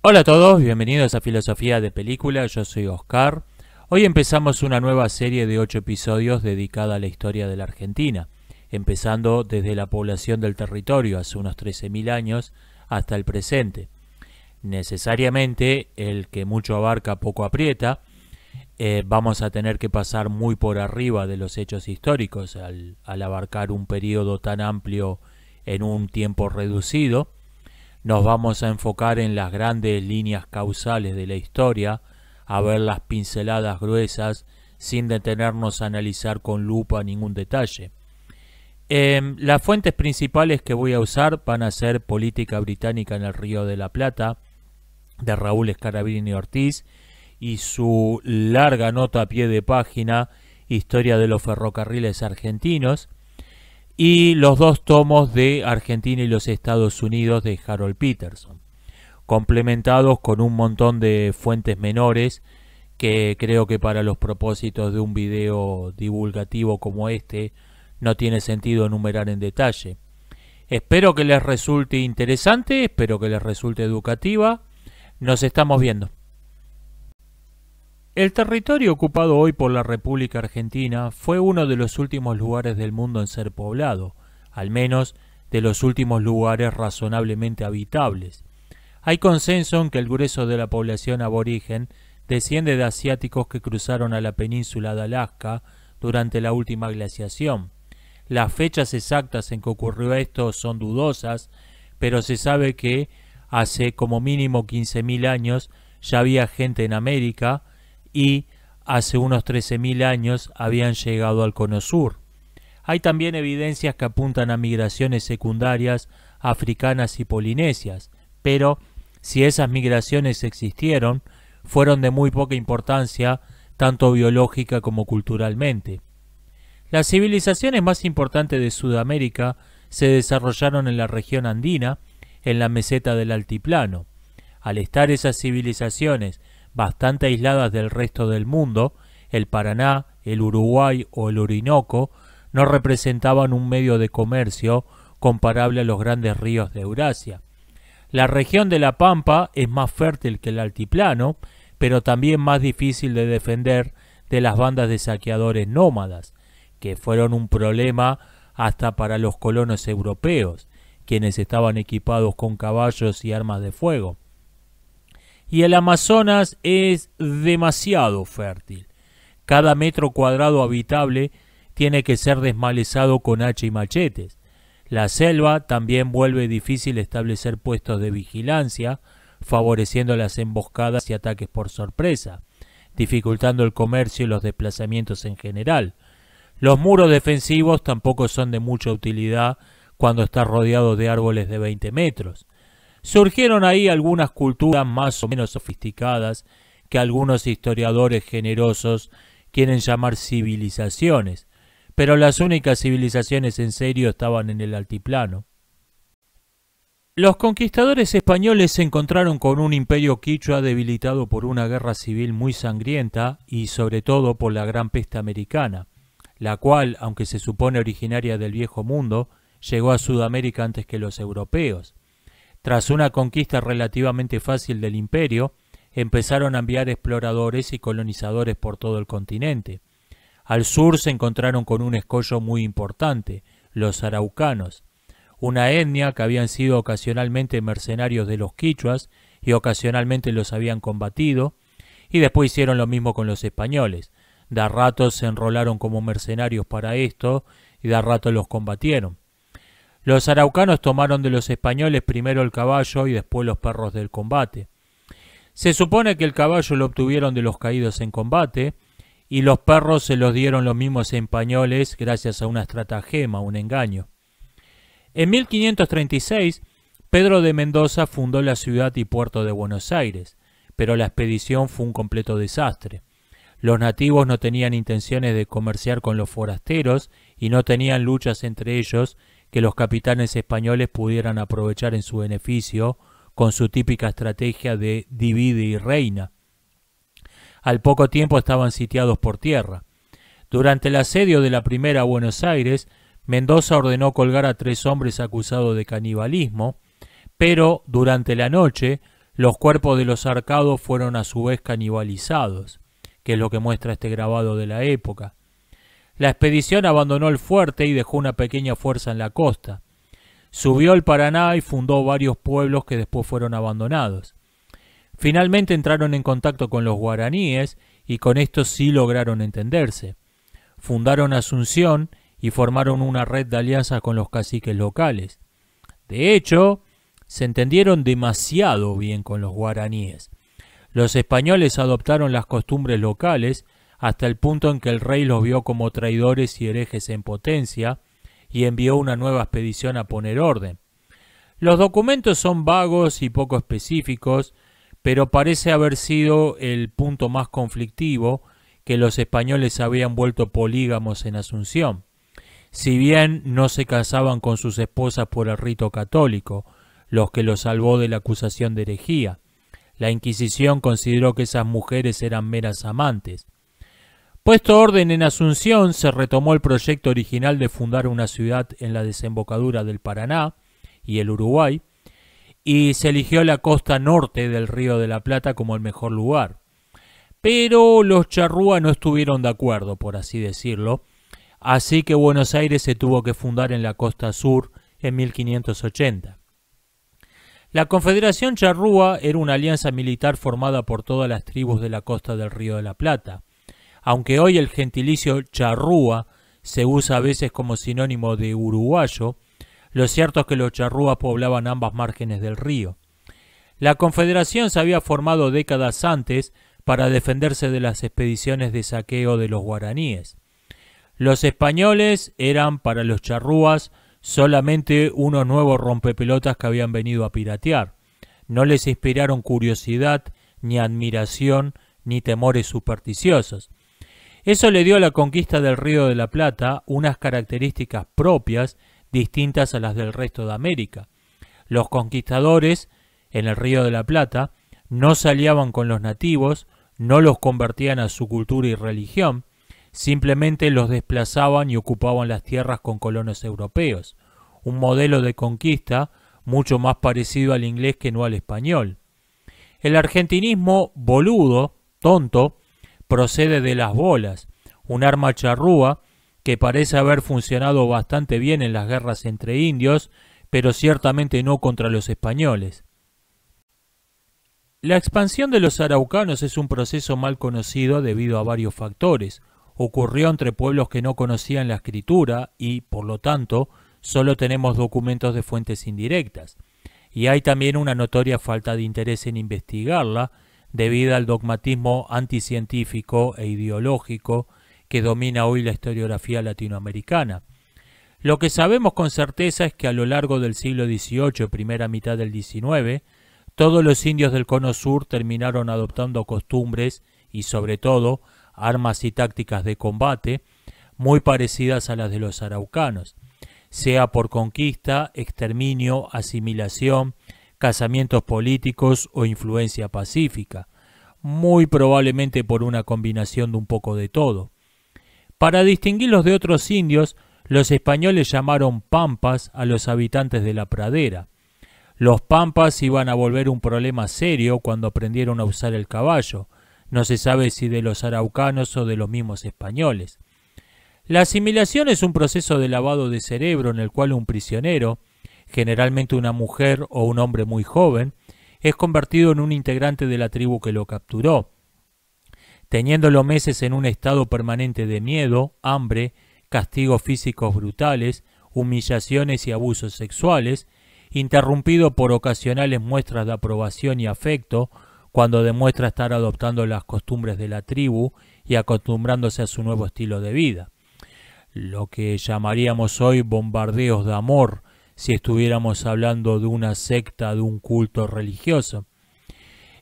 Hola a todos, bienvenidos a Filosofía de Película, yo soy Oscar. Hoy empezamos una nueva serie de 8 episodios dedicada a la historia de la Argentina, empezando desde la población del territorio hace unos 13.000 años hasta el presente. Necesariamente, el que mucho abarca poco aprieta, vamos a tener que pasar muy por arriba de los hechos históricos al abarcar un periodo tan amplio en un tiempo reducido. Nos vamos a enfocar en las grandes líneas causales de la historia, a ver las pinceladas gruesas, sin detenernos a analizar con lupa ningún detalle. Las fuentes principales que voy a usar van a ser Política Británica en el Río de la Plata, de Raúl Scarabini Ortiz, y su larga nota a pie de página, Historia de los ferrocarriles argentinos, y los 2 tomos de Argentina y los Estados Unidos de Harold Peterson, complementados con un montón de fuentes menores que creo que para los propósitos de un video divulgativo como este no tiene sentido enumerar en detalle. Espero que les resulte interesante, espero que les resulte educativa. Nos estamos viendo. El territorio ocupado hoy por la República Argentina fue uno de los últimos lugares del mundo en ser poblado, al menos de los últimos lugares razonablemente habitables. Hay consenso en que el grueso de la población aborigen desciende de asiáticos que cruzaron a la península de Alaska durante la última glaciación. Las fechas exactas en que ocurrió esto son dudosas, pero se sabe que hace como mínimo 15.000 años ya había gente en América, y hace unos 13.000 años habían llegado al Cono Sur. Hay también evidencias que apuntan a migraciones secundarias africanas y polinesias, pero si esas migraciones existieron, fueron de muy poca importancia, tanto biológica como culturalmente. Las civilizaciones más importantes de Sudamérica se desarrollaron en la región andina, en la meseta del altiplano. Al estar esas civilizaciones bastante aisladas del resto del mundo, el Paraná, el Uruguay o el Orinoco no representaban un medio de comercio comparable a los grandes ríos de Eurasia. La región de la Pampa es más fértil que el altiplano, pero también más difícil de defender de las bandas de saqueadores nómadas, que fueron un problema hasta para los colonos europeos, quienes estaban equipados con caballos y armas de fuego. Y el Amazonas es demasiado fértil. Cada metro cuadrado habitable tiene que ser desmalezado con hacha y machetes. La selva también vuelve difícil establecer puestos de vigilancia, favoreciendo las emboscadas y ataques por sorpresa, dificultando el comercio y los desplazamientos en general. Los muros defensivos tampoco son de mucha utilidad cuando está rodeado de árboles de 20 metros. Surgieron ahí algunas culturas más o menos sofisticadas que algunos historiadores generosos quieren llamar civilizaciones, pero las únicas civilizaciones en serio estaban en el altiplano. Los conquistadores españoles se encontraron con un imperio quichua debilitado por una guerra civil muy sangrienta y sobre todo por la gran peste americana, la cual, aunque se supone originaria del Viejo Mundo, llegó a Sudamérica antes que los europeos. Tras una conquista relativamente fácil del imperio, empezaron a enviar exploradores y colonizadores por todo el continente. Al sur se encontraron con un escollo muy importante, los araucanos, una etnia que habían sido ocasionalmente mercenarios de los quichuas y ocasionalmente los habían combatido, y después hicieron lo mismo con los españoles. De a ratos se enrolaron como mercenarios para esto y de a ratos los combatieron. Los araucanos tomaron de los españoles primero el caballo y después los perros del combate. Se supone que el caballo lo obtuvieron de los caídos en combate y los perros se los dieron los mismos españoles gracias a una estratagema, un engaño. En 1536, Pedro de Mendoza fundó la ciudad y puerto de Buenos Aires, pero la expedición fue un completo desastre. Los nativos no tenían intenciones de comerciar con los forasteros y no tenían luchas entre ellos que los capitanes españoles pudieran aprovechar en su beneficio con su típica estrategia de divide y reina. Al poco tiempo estaban sitiados por tierra. Durante el asedio de la primera Buenos Aires, Mendoza ordenó colgar a 3 hombres acusados de canibalismo, pero durante la noche Los cuerpos de los ahorcados fueron a su vez canibalizados, que es lo que muestra este grabado de la época. La expedición abandonó el fuerte y dejó una pequeña fuerza en la costa. Subió el Paraná y fundó varios pueblos que después fueron abandonados. Finalmente entraron en contacto con los guaraníes y con estos sí lograron entenderse. Fundaron Asunción y formaron una red de alianzas con los caciques locales. De hecho, se entendieron demasiado bien con los guaraníes. Los españoles adoptaron las costumbres locales hasta el punto en que el rey los vio como traidores y herejes en potencia y envió una nueva expedición a poner orden. Los documentos son vagos y poco específicos, pero parece haber sido el punto más conflictivo que los españoles habían vuelto polígamos en Asunción. Si bien no se casaban con sus esposas por el rito católico, los que los salvó de la acusación de herejía. La Inquisición consideró que esas mujeres eran meras amantes. Puesto orden en Asunción, se retomó el proyecto original de fundar una ciudad en la desembocadura del Paraná y el Uruguay, y se eligió la costa norte del Río de la Plata como el mejor lugar. Pero los charrúa no estuvieron de acuerdo, por así decirlo, así que Buenos Aires se tuvo que fundar en la costa sur en 1580. La Confederación Charrúa era una alianza militar formada por todas las tribus de la costa del Río de la Plata. Aunque hoy el gentilicio charrúa se usa a veces como sinónimo de uruguayo, lo cierto es que los charrúas poblaban ambas márgenes del río. La Confederación se había formado décadas antes para defenderse de las expediciones de saqueo de los guaraníes. Los españoles eran para los charrúas solamente unos nuevos rompepelotas que habían venido a piratear. No les inspiraron curiosidad, ni admiración, ni temores supersticiosos. Eso le dio a la conquista del Río de la Plata unas características propias distintas a las del resto de América. Los conquistadores en el Río de la Plata no se aliaban con los nativos, no los convertían a su cultura y religión, simplemente los desplazaban y ocupaban las tierras con colonos europeos, un modelo de conquista mucho más parecido al inglés que no al español. El argentinismo boludo, tonto, procede de las bolas, un arma charrúa que parece haber funcionado bastante bien en las guerras entre indios, pero ciertamente no contra los españoles. La expansión de los araucanos es un proceso mal conocido debido a varios factores. Ocurrió entre pueblos que no conocían la escritura y, por lo tanto, solo tenemos documentos de fuentes indirectas. Y hay también una notoria falta de interés en investigarla, debido al dogmatismo anticientífico e ideológico que domina hoy la historiografía latinoamericana. Lo que sabemos con certeza es que a lo largo del siglo XVIII y primera mitad del XIX, todos los indios del Cono Sur terminaron adoptando costumbres y, sobre todo, armas y tácticas de combate muy parecidas a las de los araucanos, sea por conquista, exterminio, asimilación, casamientos políticos o influencia pacífica, muy probablemente por una combinación de un poco de todo. Para distinguirlos de otros indios, los españoles llamaron pampas a los habitantes de la pradera. Los pampas iban a volver un problema serio cuando aprendieron a usar el caballo. No se sabe si de los araucanos o de los mismos españoles. La asimilación es un proceso de lavado de cerebro en el cual un prisionero, generalmente una mujer o un hombre muy joven, es convertido en un integrante de la tribu que lo capturó. Teniéndolo meses en un estado permanente de miedo, hambre, castigos físicos brutales, humillaciones y abusos sexuales, interrumpido por ocasionales muestras de aprobación y afecto, cuando demuestra estar adoptando las costumbres de la tribu y acostumbrándose a su nuevo estilo de vida. Lo que llamaríamos hoy bombardeos de amor, si estuviéramos hablando de una secta, de un culto religioso.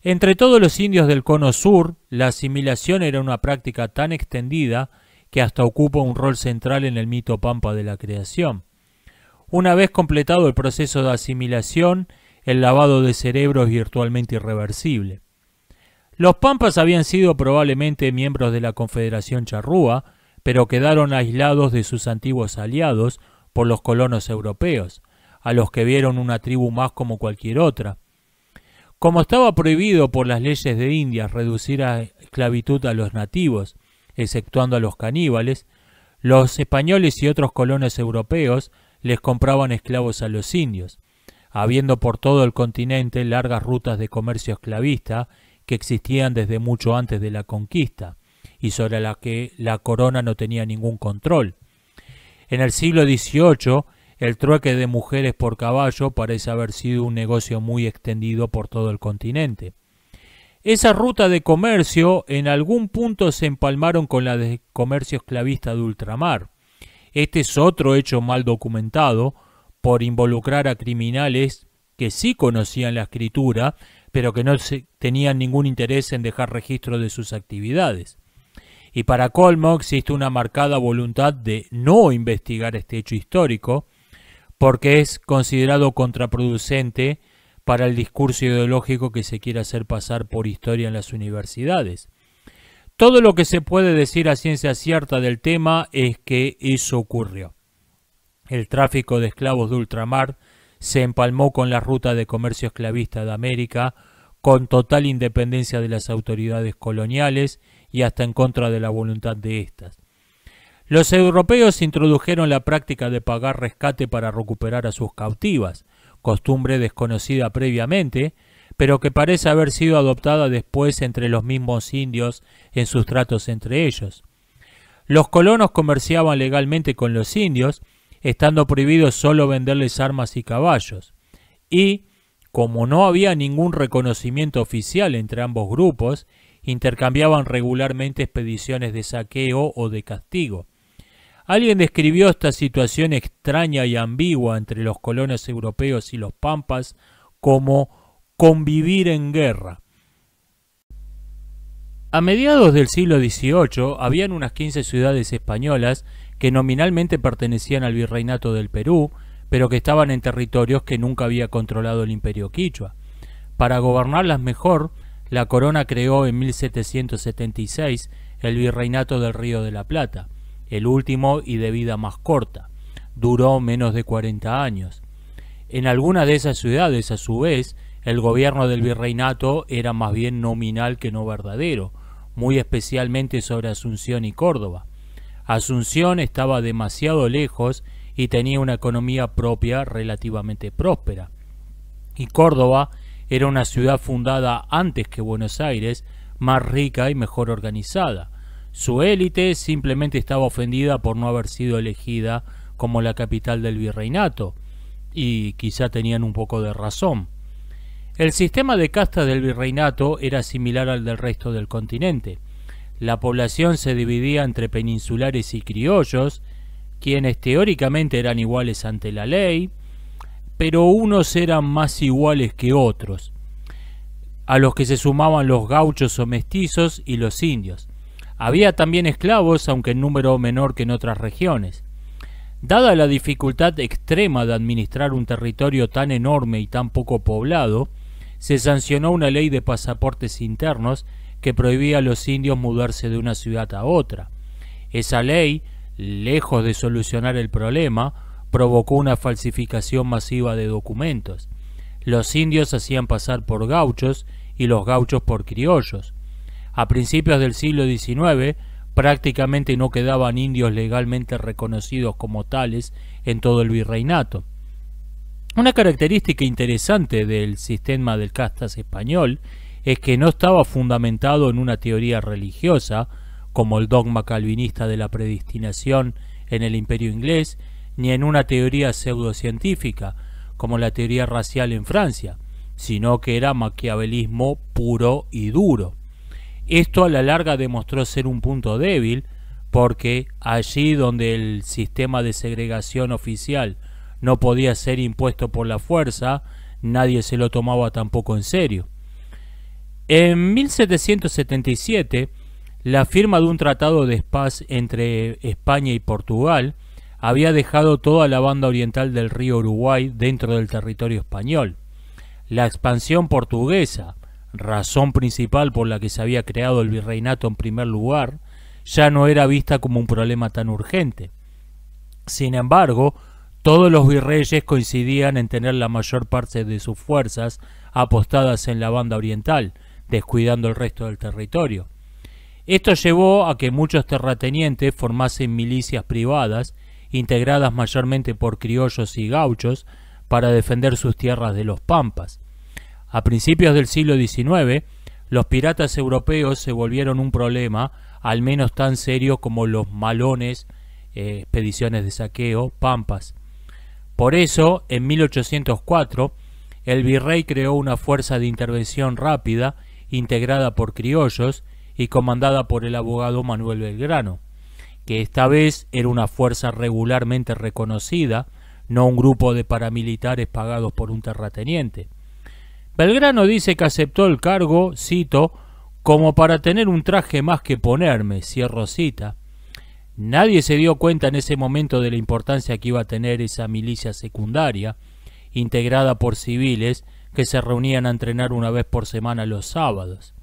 Entre todos los indios del Cono Sur, la asimilación era una práctica tan extendida que hasta ocupa un rol central en el mito pampa de la creación. Una vez completado el proceso de asimilación, el lavado de cerebro es virtualmente irreversible. Los pampas habían sido probablemente miembros de la Confederación Charrúa, pero quedaron aislados de sus antiguos aliados por los colonos europeos, a los que vieron una tribu más como cualquier otra. Como estaba prohibido por las leyes de Indias reducir a esclavitud a los nativos, exceptuando a los caníbales, los españoles y otros colonos europeos les compraban esclavos a los indios, habiendo por todo el continente largas rutas de comercio esclavista que existían desde mucho antes de la conquista, y sobre la que la corona no tenía ningún control. En el siglo XVIII, el trueque de mujeres por caballo parece haber sido un negocio muy extendido por todo el continente. Esa ruta de comercio en algún punto se empalmaron con la de comercio esclavista de ultramar. Este es otro hecho mal documentado por involucrar a criminales que sí conocían la escritura, pero que no tenían ningún interés en dejar registro de sus actividades. Y para colmo existe una marcada voluntad de no investigar este hecho histórico, porque es considerado contraproducente para el discurso ideológico que se quiere hacer pasar por historia en las universidades. Todo lo que se puede decir a ciencia cierta del tema es que eso ocurrió. El tráfico de esclavos de ultramar se empalmó con la ruta de comercio esclavista de América, con total independencia de las autoridades coloniales y hasta en contra de la voluntad de éstas. Los europeos introdujeron la práctica de pagar rescate para recuperar a sus cautivas, costumbre desconocida previamente, pero que parece haber sido adoptada después entre los mismos indios en sus tratos entre ellos. Los colonos comerciaban legalmente con los indios, estando prohibido solo venderles armas y caballos, y, como no había ningún reconocimiento oficial entre ambos grupos, intercambiaban regularmente expediciones de saqueo o de castigo. Alguien describió esta situación extraña y ambigua entre los colonos europeos y los pampas como convivir en guerra. A mediados del siglo XVIII habían unas 15 ciudades españolas que nominalmente pertenecían al virreinato del Perú, pero que estaban en territorios que nunca había controlado el imperio quichua. Para gobernarlas mejor, la corona creó en 1776 el virreinato del Río de la Plata, el último y de vida más corta. Duró menos de 40 años. En algunas de esas ciudades, a su vez, el gobierno del virreinato era más bien nominal que no verdadero, muy especialmente sobre Asunción y Córdoba. Asunción estaba demasiado lejos y tenía una economía propia relativamente próspera. Y Córdoba era una ciudad fundada antes que Buenos Aires, más rica y mejor organizada. Su élite simplemente estaba ofendida por no haber sido elegida como la capital del virreinato, y quizá tenían un poco de razón. El sistema de castas del virreinato era similar al del resto del continente. La población se dividía entre peninsulares y criollos, quienes teóricamente eran iguales ante la ley, pero unos eran más iguales que otros, a los que se sumaban los gauchos o mestizos y los indios. Había también esclavos, aunque en número menor que en otras regiones. Dada la dificultad extrema de administrar un territorio tan enorme y tan poco poblado, se sancionó una ley de pasaportes internos que prohibía a los indios mudarse de una ciudad a otra. Esa ley, lejos de solucionar el problema, provocó una falsificación masiva de documentos. Los indios hacían pasar por gauchos y los gauchos por criollos. A principios del siglo XIX, prácticamente no quedaban indios legalmente reconocidos como tales en todo el virreinato. Una característica interesante del sistema de castas español es que no estaba fundamentado en una teoría religiosa, como el dogma calvinista de la predestinación en el Imperio inglés, ni en una teoría pseudocientífica, como la teoría racial en Francia, sino que era maquiavelismo puro y duro. Esto a la larga demostró ser un punto débil, porque allí donde el sistema de segregación oficial no podía ser impuesto por la fuerza, nadie se lo tomaba tampoco en serio. En 1777, la firma de un tratado de paz entre España y Portugal había dejado toda la banda oriental del río Uruguay dentro del territorio español. La expansión portuguesa, razón principal por la que se había creado el virreinato en primer lugar, ya no era vista como un problema tan urgente. Sin embargo, Todos los virreyes coincidían en tener la mayor parte de sus fuerzas apostadas en la banda oriental, descuidando el resto del territorio. Esto llevó a que muchos terratenientes formasen milicias privadas, integradas mayormente por criollos y gauchos, para defender sus tierras de los pampas. A principios del siglo XIX, los piratas europeos se volvieron un problema al menos tan serio como los malones, expediciones de saqueo, pampas. Por eso, en 1804, el virrey creó una fuerza de intervención rápida, integrada por criollos y comandada por el abogado Manuel Belgrano, que esta vez era una fuerza regularmente reconocida, no un grupo de paramilitares pagados por un terrateniente. Belgrano dice que aceptó el cargo, cito, como para tener un traje más que ponerme, cierro cita. Nadie se dio cuenta en ese momento de la importancia que iba a tener esa milicia secundaria, integrada por civiles que se reunían a entrenar una vez por semana los sábados.